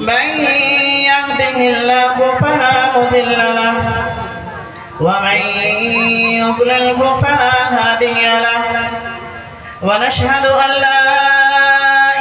من يهده الله فلا مضل له ومن يضلله فلا هادي له ونشهد أن لا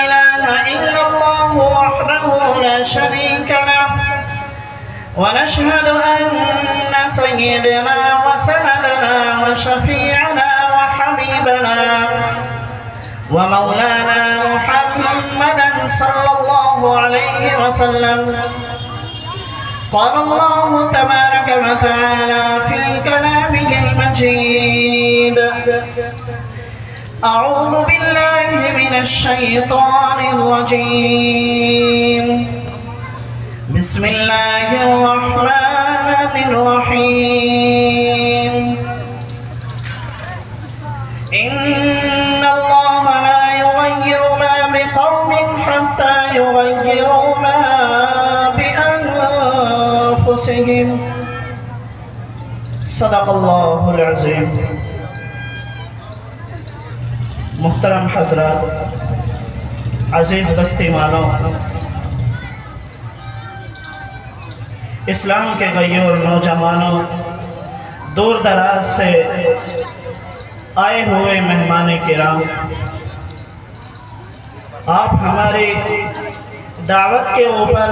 إله إلا الله وحده لا شريك له ونشهد أن سيدنا وسندنا وشفيعنا وحبيبنا ومولانا محمدا صلى الله عليه وسلم قال الله تبارك وتعالى في كلامه المجيد أعوذ بالله من الشيطان الرجيم بسم الله الرحمن الرحيم إن الله لا يغير ما بقوم حتى يغيروا ما بأنفسهم صدق الله العظيم. محترم حضرات، عزیز بستی والوں، اسلام کے غیور نوجوانوں، دور دراز سے آئے ہوئے مہمان کرام، آپ ہماری دعوت کے اوپر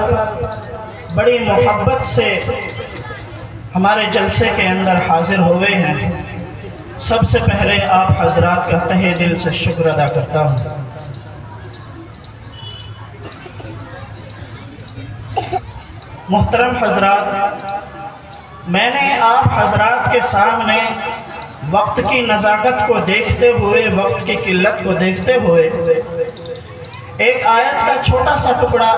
بڑی محبت سے ہمارے جلسے کے اندر حاضر ہوئے ہیں. سب سے پہلے آپ حضرات کا تہہ دل سے شکر ادا کرتا ہوں. محترم حضرات، میں نے آپ حضرات کے سامنے وقت کی نزاکت کو دیکھتے ہوئے، وقت کی قلت کو دیکھتے ہوئے ایک آیت کا چھوٹا سا ٹکڑا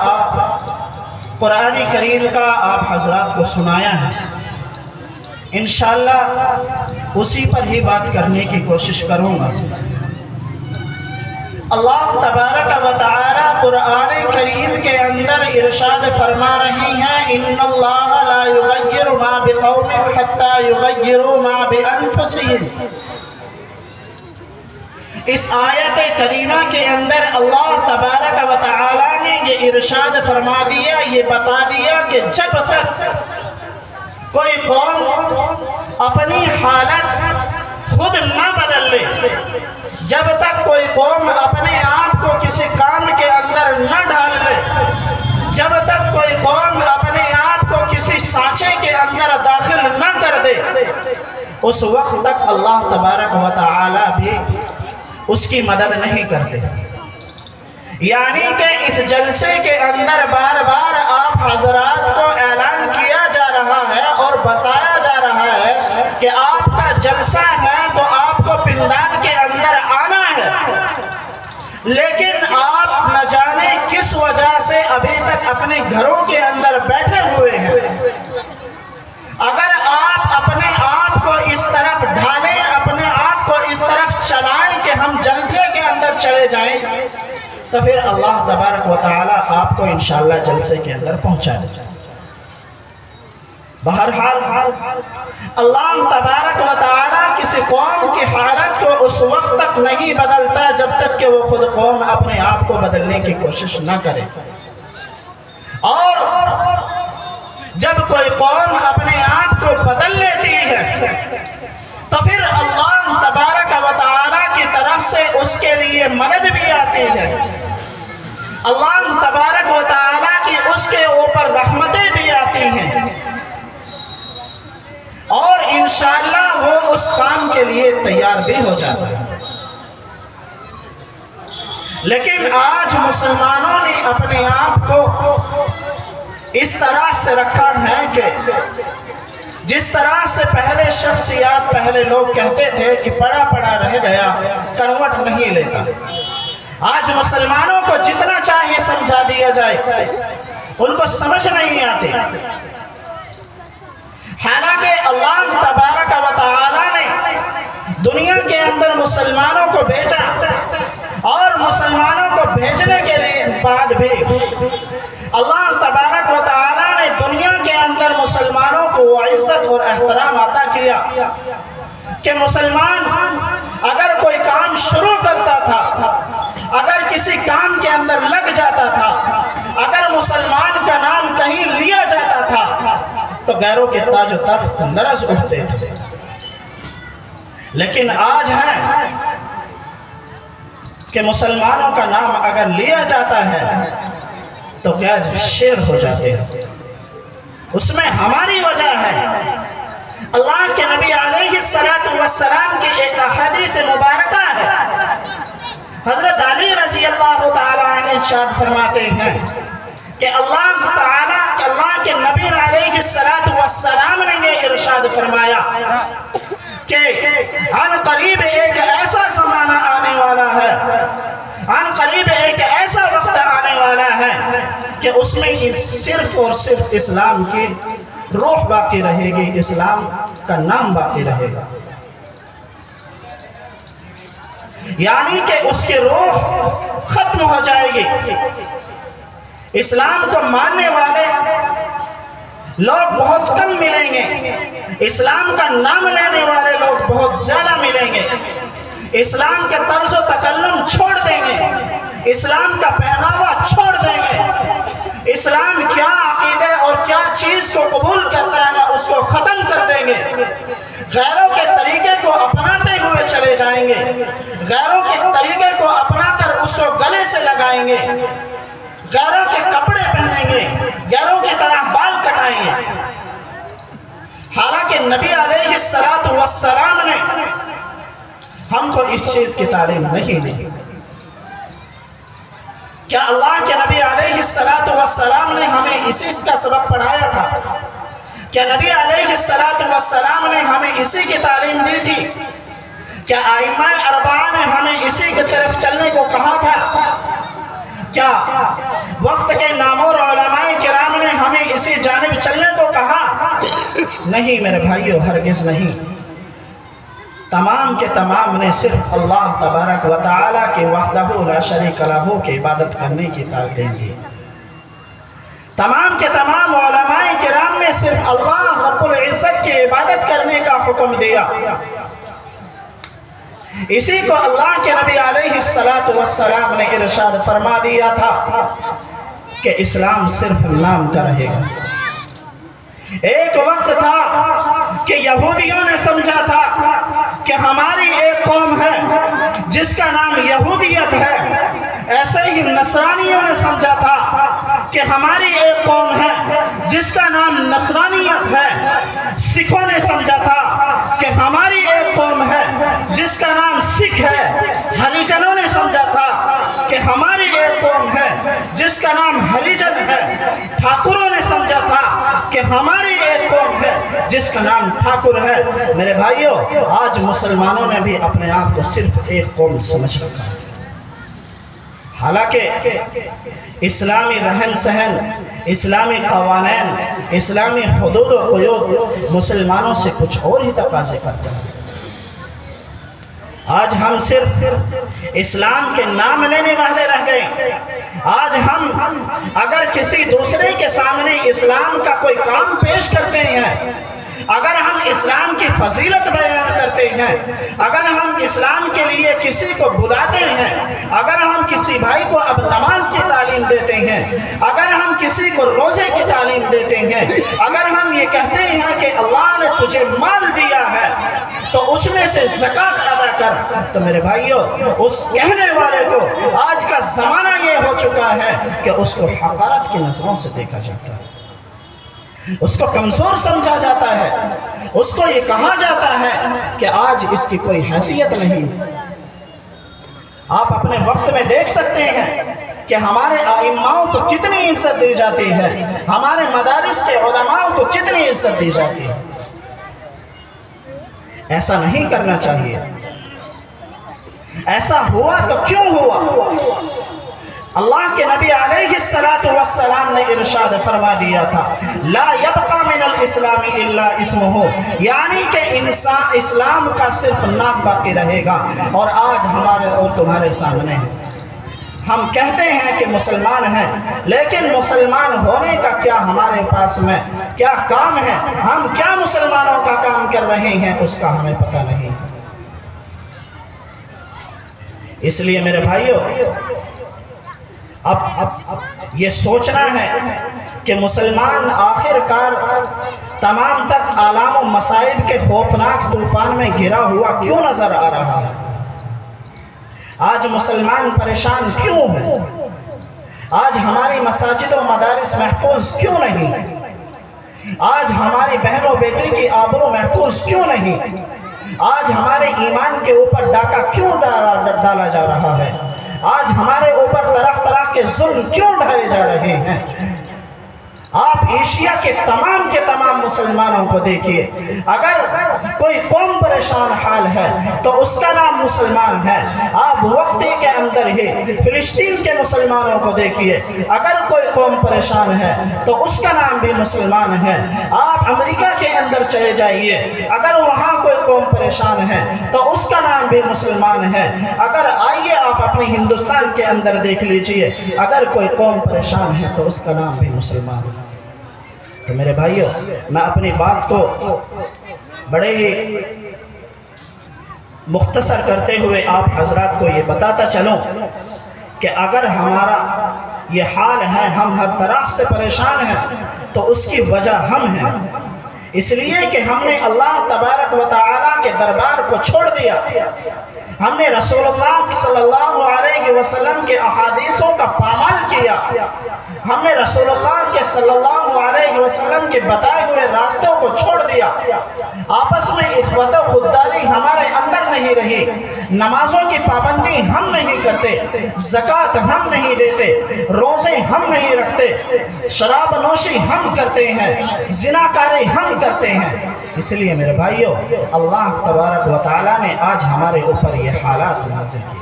قرآن کریم کا آپ حضرات کو سنایا ہے. انشاءاللہ اسی پر ہی بات کرنے کی کوشش کروں گا. اللہ تبارک و تعالی قرآن کریم کے اندر ارشاد فرما رہی ہیں ان اللہ لا یغیر ما بقوم حتی یغیروا ما بانفسهم. اس آیت کریمہ کے اندر اللہ تبارک و تعالی نے یہ ارشاد فرما دیا، یہ بتا دیا کہ جب تک کوئی قوم اپنی حالت خود نہ بدل لے، جب تک کوئی قوم اپنے آپ کو کسی کام کے اندر نہ ڈال لے، جب تک کوئی قوم اپنے آپ کو کسی سانچے کے اندر داخل نہ کر دے، اس وقت تک اللہ تبارک و تعالی بھی اس کی مدد نہیں کرتے. یعنی کہ اس جلسے کے اندر بار بار آپ حضرات کو اعلان کیا جا رہا ہے اور بتایا جا رہا ہے کہ آپ کا جلسہ ہے تو آپ کو پندان کے اندر آنا ہے، لیکن آپ نہ جانے کس وجہ سے ابھی تک اپنے گھروں کے اندر بیٹھے ہوئے ہیں. اگر آپ اپنے آپ کو اس طرف ڈھالیں، اپنے آپ کو اس طرف چلائیں کہ ہم جلسے کے اندر چلے جائیں، تو پھر اللہ تبارک و تعالی آپ کو انشاءاللہ جلسے کے اندر پہنچا دے. بہرحال اللہ تبارک و تعالی کسی قوم کی حالت کو اس وقت تک نہیں بدلتا جب تک کہ وہ خود قوم اپنے آپ کو بدلنے کی کوشش نہ کرے. اور جب کوئی قوم اپنے آپ کو بدل لیتی ہے تو پھر اللہ تبارک و تعالی کی طرف سے اس کے لیے مدد بھی آتی ہے. اللہ تبارک و تعالی کی اس کے اوپر رحمتیں بھی آتی ہیں اور انشاءاللہ وہ اس کام کے لیے تیار بھی ہو جاتا ہے. لیکن آج مسلمانوں نے اپنے آپ کو اس طرح سے رکھا ہے کہ جس طرح سے پہلے شخصیات، پہلے لوگ کہتے تھے کہ پڑا پڑا رہ گیا، کروٹ نہیں لیتا. آج مسلمانوں کو جتنا چاہیے سمجھا دیا جائے ان کو سمجھ نہیں آتے. حالانکہ اللہ تبارک و تعالی نے دنیا کے اندر مسلمانوں کو بھیجا اور مسلمانوں کو بھیجنے کے بعد بھی اللہ تبارک و تعالی نے دنیا کے اندر مسلمانوں کو عزت اور احترام عطا کیا کہ مسلمان اگر کوئی کام شروع کرتا تھا، اگر کسی کام کے اندر لگ جاتا تھا، اگر مسلمان کا نام کہیں لیا جاتا تھا تو غیروں کے تاج و تخت لرز اٹھتے تھے. لیکن آج ہے کہ مسلمانوں کا نام اگر لیا جاتا ہے تو غیر شیر ہو جاتے ہیں. اس میں ہماری وجہ ہے. اللہ کے نبی علیہ السلام کی ایک حدیث مبارکہ ہے. حضرت علی رضی اللہ تعالیٰ عنہ ارشاد فرماتے ہیں کہ اللہ کے نبی علیہ السلام نے یہ ارشاد فرمایا کہ عن قریب ایک ایسا زمانہ آنے والا ہے، عن قریب ایک ایسا وقت آنے والا ہے کہ اس میں صرف اور صرف اسلام کی روح باقی رہے گی، اسلام کا نام باقی رہے گا. یعنی کہ اس کی روح ختم ہو جائے گی. اسلام کو ماننے والے لوگ بہت کم ملیں گے، اسلام کا نام لینے والے لوگ بہت زیادہ ملیں گے. اسلام کے طرز و تکلم چھوڑ دیں گے، اسلام کا پہناوا چھوڑ دیں گے، اسلام کیا عقیدے اور کیا چیز کو قبول کرتا ہے اس کو ختم کر دیں گے. غیروں کے طریقے کو اپناتے ہوئے چلے جائیں گے، غیروں کے طریقے کو اپنا کر اس کو گلے سے لگائیں گے، غیروں کے کپڑے پہنیں گے، غیروں کی طرح بال کٹائیں گے. حالانکہ نبی علیہ السلام نے ہم کو اس چیز کی تعلیم نہیں دی. کیا اللہ کے نبی علیہ السلام نے ہمیں اسی کا سبق پڑھایا تھا؟ کیا نبی علیہ السلام نے ہمیں اسی کی تعلیم دی تھی؟ کیا ائمہ اربعہ نے ہمیں اسی کی طرف چلنے کو کہا تھا؟ کیا وقت کے نامور علماء کرام نے ہمیں اسی جانب چلنے کو کہا؟ نہیں میرے بھائیو، ہرگز نہیں. تمام کے تمام نے صرف اللہ تبارک و تعالیٰ کے وحدہ لا شریک لہ کی عبادت کرنے کی تعلیم دی. تمام کے تمام علماء کرام نے صرف اللہ رب العزت کی عبادت کرنے کا حکم دیا. اسی کو اللہ کے نبی علیہ السلام نے ارشاد فرما دیا تھا کہ اسلام صرف نام کا رہے گا. ایک وقت تھا کہ یہودیوں نے سمجھا تھا کہ ہماری ایک قوم ہے جس کا نام یہودیت ہے. ایسے ہی نصرانیوں نے سمجھا تھا کہ ہماری ایک قوم ہے جس کا نام نصرانیت ہے. سکھوں نے سمجھا تھا کہ ہماری ایک قوم ہے جس کا نام سکھ ہے. ہریجنوں نے سمجھا تھا کہ ہماری ایک قوم ہے جس کا نام ہریجن ہے. ٹھاکروں نے سمجھا تھا کہ ہماری ایک قوم ہے جس کا نام ٹھاکر ہے. میرے بھائیوں، آج مسلمانوں نے بھی اپنے آپ کو صرف ایک قوم سمجھ رکھا ہے. حالانکہ اسلامی رہن سہن، اسلامی قوانین، اسلامی حدود و قیود مسلمانوں سے کچھ اور ہی تقاضے کرتے ہیں. آج ہم صرف اسلام کے نام لینے والے رہ گئے. آج ہم اگر کسی دوسرے کے سامنے اسلام کا کوئی کام پیش کرتے ہیں، اگر ہم اسلام کی فضیلت بیان کرتے ہیں، اگر ہم اسلام کے لیے کسی کو بلاتے ہیں، اگر ہم کسی بھائی کو اب نماز کی تعلیم دیتے ہیں، اگر ہم کسی کو روزے کی تعلیم دیتے ہیں، اگر ہم یہ کہتے ہیں کہ اللہ نے تجھے مال دیا ہے تو اس میں سے زکوٰۃ ادا کر، تو میرے بھائیوں، اس کہنے والے کو آج کا زمانہ یہ ہو چکا ہے کہ اس کو حقارت کی نظروں سے دیکھا جاتا ہے، اس کو کمزور سمجھا جاتا ہے، اس کو یہ کہا جاتا ہے کہ آج اس کی کوئی حیثیت نہیں. آپ اپنے وقت میں دیکھ سکتے ہیں کہ ہمارے ائماؤں کو کتنی عزت دی جاتی ہے، ہمارے مدارس کے علماء کو کتنی عزت دی جاتی ہے. ایسا نہیں کرنا چاہیے. ایسا ہوا تو کیوں ہوا؟ اللہ کے نبی علیہ السلام نے ارشاد فرما دیا تھا، لا یبقى من الاسلام الا اسمہ، یعنی کہ اسلام کا صرف نام باقی رہے گا. اور آج ہمارے اور تمہارے سامنے ہے. ہم کہتے ہیں کہ مسلمان ہیں، لیکن مسلمان ہونے کا کیا ہمارے پاس میں کیا کام ہے، ہم کیا مسلمانوں کا کام کر رہے ہیں، اس کا ہمیں پتہ نہیں. اس لیے میرے بھائیوں، اب یہ سوچنا ہے کہ مسلمان آخر کار تمام تک آلام و مصائب کے خوفناک طوفان میں گھرا ہوا کیوں نظر آ رہا ہے؟ آج مسلمان پریشان کیوں ہے؟ آج ہماری مساجد و مدارس محفوظ کیوں نہیں؟ آج ہماری بہن و بیٹی کی آبرو محفوظ کیوں نہیں؟ آج ہمارے ایمان کے اوپر ڈاکہ کیوں ڈالا جا رہا ہے؟ آج ہمارے اوپر طرح طرح کے ظلم کیوں ڈھائے جا رہے ہیں؟ آپ ایشیا کے تمام مسلمانوں کو دیکھیے، اگر کوئی قوم پریشان حال ہے تو اس کا نام مسلمان ہے۔ آپ وقت کے اندر ہی فلسطین کے مسلمانوں کو دیکھیے، اگر کوئی قوم پریشان ہے تو اس کا نام بھی مسلمان ہے۔ آپ امریکہ کے اندر چلے جائیے، اگر وہاں کوئی قوم پریشان ہے تو اس کا نام بھی مسلمان ہے۔ اگر آئیے آپ اپنے ہندوستان کے اندر دیکھ لیجئے، اگر کوئی قوم پریشان ہے تو اس کا نام بھی مسلمان ہے۔ تو میرے بھائیو، میں اپنی بات کو بڑے ہی مختصر کرتے ہوئے آپ حضرات کو یہ بتاتا چلوں کہ اگر ہمارا یہ حال ہے، ہم ہر طرح سے پریشان ہیں، تو اس کی وجہ ہم ہیں، اس لیے کہ ہم نے اللہ تبارک و تعالیٰ کے دربار کو چھوڑ دیا۔ ہم نے رسول اللہ صلی اللہ علیہ وسلم کے احادیثوں کا پامال کیا۔ ہم نے رسول اللہ کے صلی اللہ علیہ وسلم کے بتائے ہوئے راستوں کو چھوڑ دیا۔ آپس میں اخوت و خودداری ہمارے اندر نہیں رہی، نمازوں کی پابندی ہم نہیں کرتے، زکوٰۃ ہم نہیں دیتے، روزے ہم نہیں رکھتے، شراب نوشی ہم کرتے ہیں، زناکاری ہم کرتے ہیں۔ اس لیے میرے بھائیو، اللہ تبارک و تعالیٰ نے آج ہمارے اوپر یہ حالات نازل کیے۔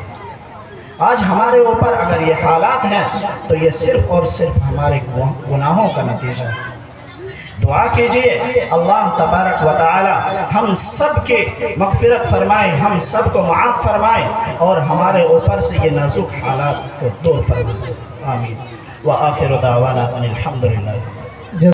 آج ہمارے اوپر اگر یہ حالات ہیں تو یہ صرف اور صرف ہمارے گناہوں کا نتیجہ ہے۔ دعا کیجئے اللہ تبارک و تعالی ہم سب کے مغفرت فرمائے، ہم سب کو معاف فرمائے اور ہمارے اوپر سے یہ نازک حالات کو دور فرمائے۔ آمین۔ وآخر دعوانا ان الحمدللہ۔